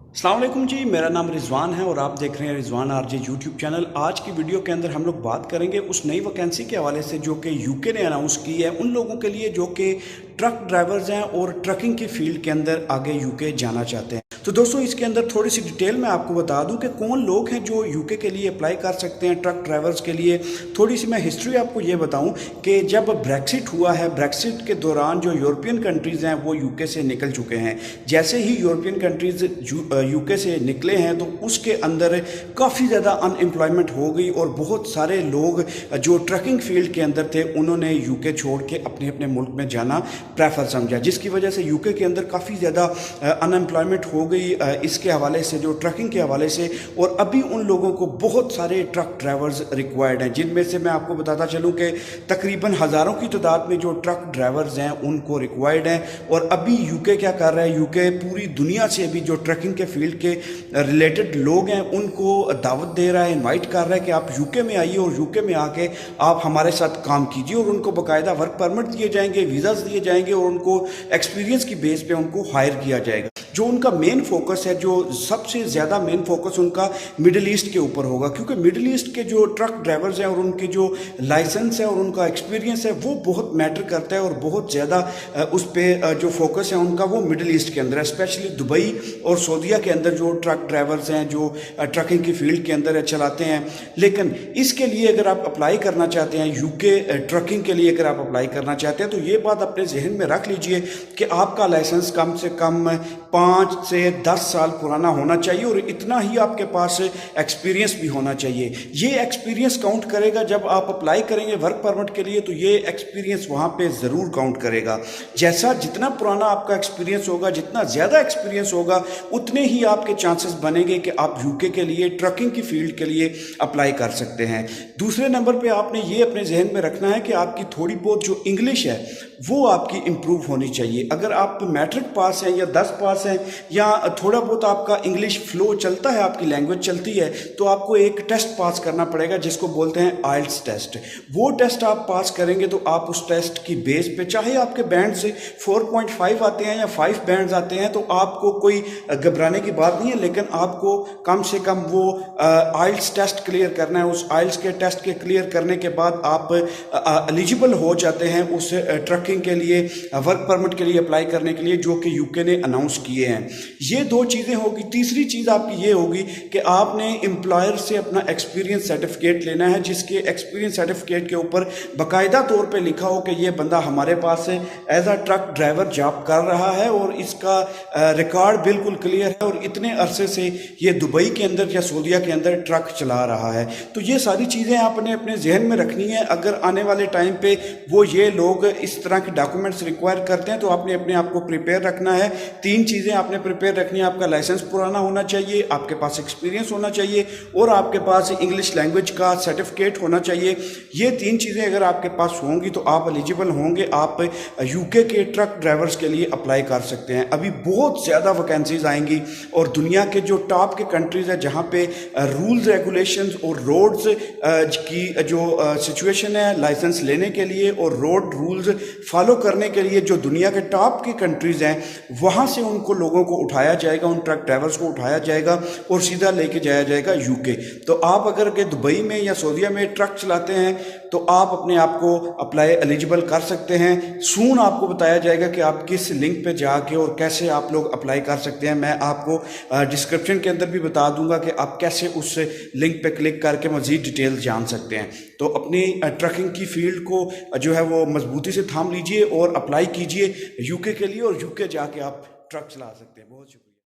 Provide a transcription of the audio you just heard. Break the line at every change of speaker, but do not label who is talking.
अस्सलाम वालेकुम जी, मेरा नाम रिजवान है और आप देख रहे हैं रिजवान आरजे यूट्यूब चैनल। आज की वीडियो के अंदर हम लोग बात करेंगे उस नई वैकेंसी के हवाले से जो कि यूके ने अनाउंस की है उन लोगों के लिए जो कि ट्रक ड्राइवर्स हैं और ट्रकिंग की फील्ड के अंदर आगे यूके जाना चाहते हैं। तो दोस्तों इसके अंदर थोड़ी सी डिटेल में आपको बता दूं कि कौन लोग हैं जो यूके के लिए अप्लाई कर सकते हैं ट्रक ड्राइवर्स के लिए। थोड़ी सी मैं हिस्ट्री आपको ये बताऊं कि जब ब्रेक्सिट हुआ है, ब्रेक्सिट के दौरान जो यूरोपियन कंट्रीज़ हैं वो यूके से निकल चुके हैं। जैसे ही यूरोपियन कंट्रीज़ यूके से निकले हैं तो उसके अंदर काफ़ी ज़्यादा अनएम्प्लॉयमेंट हो गई और बहुत सारे लोग जो ट्रकिंग फील्ड के अंदर थे उन्होंने यूके छोड़ के अपने अपने मुल्क में जाना प्रेफर समझा, जिसकी वजह से यूके के अंदर काफ़ी ज़्यादा अनएम्प्लॉयमेंट हो गई इसके हवाले से, जो ट्रकिंग के हवाले से। और अभी उन लोगों को बहुत सारे ट्रक ड्राइवर्स रिक्वायर्ड हैं, जिनमें से मैं आपको बताता चलूँ कि तकरीबन हज़ारों की तादाद में जो ट्रक ड्राइवर्स हैं उनको रिक्वायर्ड हैं। और अभी यूके क्या कर रहा है, यूके पूरी दुनिया से अभी जो ट्रकिंग के फील्ड के रिलेटेड लोग हैं उनको दावत दे रहा है, इनवाइट कर रहा है कि आप यूके में आइए और यूके में आके आप हमारे साथ काम कीजिए। और उनको बाकायदा वर्क परमिट दिए जाएंगे, वीज़ाज दिए जाएंगे और उनको एक्सपीरियंस की बेस पे उनको हायर किया जाएगा। जो उनका मेन फोकस है, जो सबसे ज़्यादा मेन फोकस उनका मिडिल ईस्ट के ऊपर होगा, क्योंकि मिडिल ईस्ट के जो ट्रक ड्राइवर्स हैं और उनके जो लाइसेंस है और उनका एक्सपीरियंस है वो बहुत मैटर करता है और बहुत ज़्यादा उस पर जो फोकस है उनका वो मिडिल ईस्ट के अंदर है। स्पेशली दुबई और सऊदीया के अंदर जो ट्रक ड्राइवर्स हैं जो ट्रकिंग की फील्ड के अंदर चलाते हैं। लेकिन इसके लिए अगर आप अप्लाई करना चाहते हैं, यूके ट्रकिंग के लिए अगर आप अप्लाई करना चाहते हैं, तो ये बात अपने जहन में रख लीजिए कि आपका लाइसेंस कम से कम 5 से 10 साल पुराना होना चाहिए और इतना ही आपके पास एक्सपीरियंस भी होना चाहिए। ये एक्सपीरियंस काउंट करेगा जब आप अप्लाई करेंगे वर्क परमिट के लिए, तो ये एक्सपीरियंस वहाँ पे ज़रूर काउंट करेगा। जैसा जितना पुराना आपका एक्सपीरियंस होगा, जितना ज़्यादा एक्सपीरियंस होगा, उतने ही आपके चांसेस बनेंगे कि आप यूके के लिए ट्रकिंग की फील्ड के लिए अप्लाई कर सकते हैं। दूसरे नंबर पे आपने ये अपने जहन में रखना है कि आपकी थोड़ी बहुत जो इंग्लिश है वो आपकी इम्प्रूव होनी चाहिए। अगर आप मैट्रिक पास हैं या 10 पास हैं या थोड़ा बहुत आपका इंग्लिश फ्लो चलता है, आपकी लैंग्वेज चलती है, तो आपको एक टेस्ट पास करना पड़ेगा जिसको बोलते हैं आइल्स टेस्ट। वो टेस्ट आप पास करेंगे तो आप उस टेस्ट की बेस पे, चाहे आपके बैंड से 4.5 आते हैं या 5 बैंड्स आते हैं, तो आपको कोई घबराने की बात नहीं है। लेकिन आपको कम से कम वो आइल्स टेस्ट क्लियर करना है। उस आइल्स के टेस्ट के क्लियर करने के बाद आप एलिजिबल हो जाते हैं उस ट्रकिंग के लिए, वर्क परमिट के लिए अप्लाई करने के लिए, जो कि यूके ने अनाउंस किए हैं। ये 2 चीज़ें होगी। तीसरी चीज़ आपकी ये होगी कि आपने एम्प्लॉयर से अपना एक्सपीरियंस सर्टिफिकेट लेना है, जिसके एक्सपीरियंस सर्टिफिकेट के ऊपर बाकायदा तौर पे लिखा हो कि ये बंदा हमारे पास से as a truck driver job कर रहा है और इसका रिकॉर्ड बिल्कुल क्लियर है और इतने अरसे से ये दुबई के अंदर या सऊदीया के अंदर ट्रक चला रहा है। तो ये सारी चीज़ें आपने अपने जहन में रखनी है। अगर आने वाले टाइम पे वो ये लोग इस तरह के डॉक्यूमेंट्स रिक्वायर करते हैं तो आपने अपने आप को प्रिपेयर रखना है। 3 चीज़ें आपने प्रिपेयर रखनी है। आपका लाइसेंस पुराना होना चाहिए, आपके पास एक्सपीरियंस होना चाहिए और आपके पास इंग्लिश लैंग्वेज का सर्टिफिकेट होना चाहिए। ये 3 चीज़ें अगर आपके पास होंगी तो आप एलिजिबल होंगे, आप यूके के ट्रक ड्राइवर्स के लिए अप्लाई कर सकते हैं। अभी बहुत ज़्यादा वैकेंसीज आएंगी और दुनिया के जो टॉप के कंट्रीज़ है जहाँ पे रूल्स रेगुलेशंस और रोड्स की जो सिचुएशन है लाइसेंस लेने के लिए और रोड रूल्स फॉलो करने के लिए, जो दुनिया के टॉप की कंट्रीज़ हैं, वहाँ से उनको लोगों को उठाया जाएगा, उन ट्रक ड्राइवर्स को उठाया जाएगा और सीधा लेके जाया जाएगा यूके। तो आप अगर के दुबई में या सऊदीया में ट्रक चलाते हैं तो आप अपने आप को अप्लाई एलिजिबल कर सकते हैं। सून आपको बताया जाएगा कि आप किस लिंक पे जाके और कैसे आप लोग अप्लाई कर सकते हैं। मैं आपको डिस्क्रिप्शन के अंदर भी बता दूंगा कि आप कैसे उस लिंक पे क्लिक करके मज़ीद डिटेल जान सकते हैं। तो अपनी ट्रकिंग की फील्ड को जो है वो मजबूती से थाम लीजिए और अप्लाई कीजिए यूके के लिए और यूके जाके आप ट्रक चला सकते हैं। बहुत शुक्रिया।